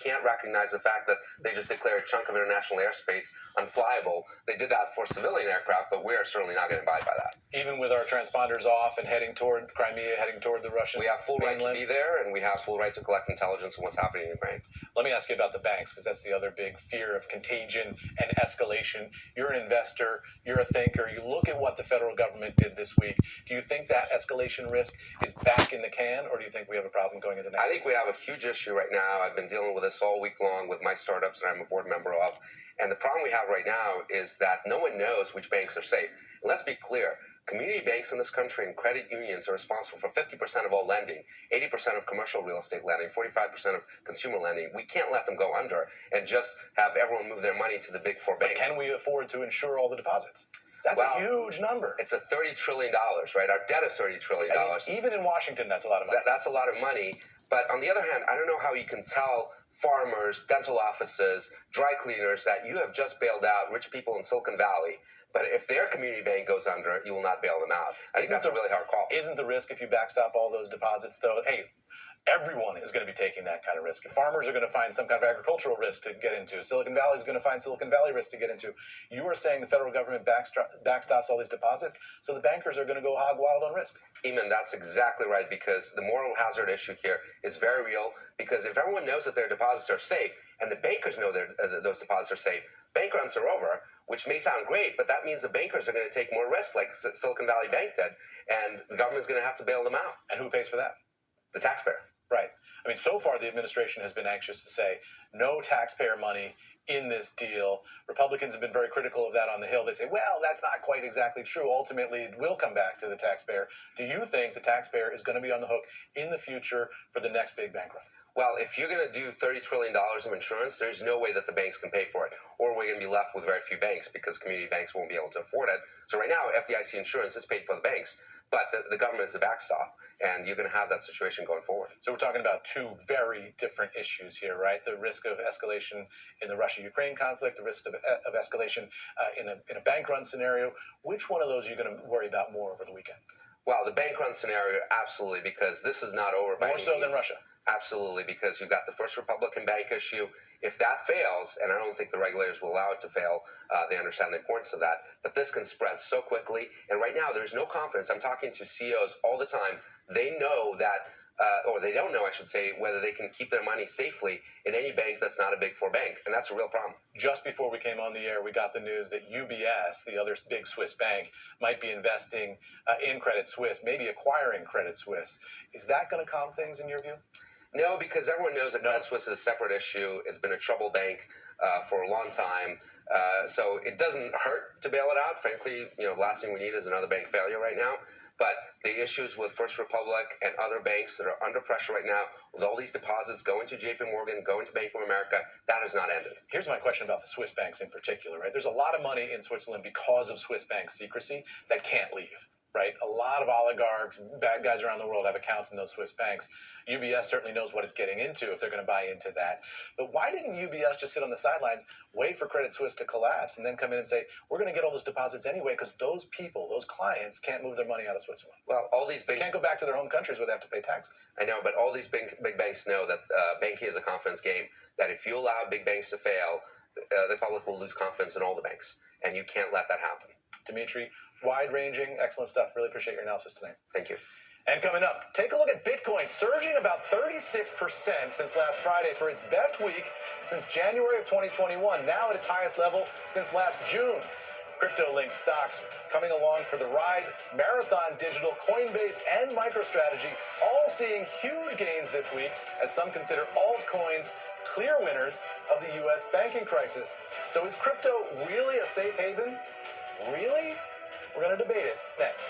can't recognize the fact that they just declared a chunk of international airspace unflyable. They did that for civilian aircraft, but we are certainly not going to abide by that. Even with our transponders off and heading toward Crimea, heading toward the Russian We have full mainland? right to be there, and we have full right to collect intelligence on what's happening in Ukraine. Let me ask you about the banks, because that's the other big fear of contagion and escalation. You're an investor, you're a thinker, you look at what the federal government did this week. Do you think that escalation risk is back in the can, or do you think we have a problem going into next I think we have a huge issue right now. I've been dealing with this all week long with my startups that I'm a board member of. And the problem we have right now is that no one knows which banks are safe. And let's be clear. Community banks in this country and credit unions are responsible for 50% of all lending, 80% of commercial real estate lending, 45% of consumer lending. We can't let them go under and just have everyone move their money to the big four banks. But can we afford to insure all the deposits? That's a huge number. It's a $30 trillion, right? Our debt is $30 trillion. I mean, even in Washington, that's a lot of money. That's a lot of money. But on the other hand, I don't know how you can tell farmers, dental offices, dry cleaners that you have just bailed out rich people in Silicon Valley. But if their community bank goes under, you will not bail them out. I think that's a really hard call. Isn't the risk if you backstop all those deposits, though, hey, everyone is going to be taking that kind of risk. Farmers are going to find some kind of agricultural risk to get into. Silicon Valley is going to find Silicon Valley risk to get into. You are saying the federal government backstops all these deposits, so the bankers are going to go hog wild on risk. Eamon, that's exactly right, because the moral hazard issue here is very real, because if everyone knows that their deposits are safe, and the bankers know those deposits are safe, bank runs are over, which may sound great, but that means the bankers are going to take more risks like Silicon Valley Bank did, and the government's going to have to bail them out. And who pays for that? The taxpayer. Right. I mean, so far the administration has been anxious to say no taxpayer money in this deal. Republicans have been very critical of that on the Hill. They say, well, that's not quite exactly true. Ultimately, it will come back to the taxpayer. Do you think the taxpayer is going to be on the hook in the future for the next big bank run? Well, if you're going to do $30 trillion of insurance, there's no way that the banks can pay for it. Or we're going to be left with very few banks because community banks won't be able to afford it. So right now, FDIC insurance is paid for the banks, but the government is the backstop, and you're going to have that situation going forward. So we're talking about two very different issues here, right? The risk of escalation in the Russia-Ukraine conflict, the risk of escalation in a bank run scenario. Which one of those are you going to worry about more over the weekend? Well, the bank run scenario, absolutely, because this is not over by any means. More so than Russia. Absolutely, because you've got the First Republican Bank issue. If that fails, and I don't think the regulators will allow it to fail, they understand the importance of that, but this can spread so quickly, and right now there's no confidence. I'm talking to CEOs all the time. They know that, or they don't know, I should say, whether they can keep their money safely in any bank that's not a Big Four bank, and that's a real problem. Just before we came on the air, we got the news that UBS, the other big Swiss bank, might be investing in Credit Suisse, maybe acquiring Credit Suisse. Is that going to calm things in your view? No, because everyone knows that Credit Suisse is a separate issue. It's been a troubled bank for a long time. So it doesn't hurt to bail it out. Frankly, the last thing we need is another bank failure right now. But the issues with First Republic and other banks that are under pressure right now, with all these deposits going to JP Morgan, going to Bank of America, that has not ended. Here's my question about the Swiss banks in particular, right? There's a lot of money in Switzerland because of Swiss bank secrecy that can't leave. Right? A lot of oligarchs, bad guys around the world have accounts in those Swiss banks. UBS certainly knows what it's getting into if they're going to buy into that. But why didn't UBS just sit on the sidelines, wait for Credit Suisse to collapse, and then come in and say, we're going to get all those deposits anyway because those people, those clients, can't move their money out of Switzerland? Well, all these they can't go back to their home countries where they have to pay taxes. I know, but all these big banks know that banking is a confidence game, that if you allow big banks to fail, the public will lose confidence in all the banks, and you can't let that happen. Dimitri, wide-ranging, excellent stuff. Really appreciate your analysis tonight. Thank you. And coming up, take a look at Bitcoin, surging about 36% since last Friday for its best week since January of 2021, now at its highest level since last June. Crypto-linked stocks coming along for the ride. Marathon Digital, Coinbase, and MicroStrategy all seeing huge gains this week as some consider altcoins clear winners of the U.S. banking crisis. So is crypto really a safe haven? Really? We're going to debate it next.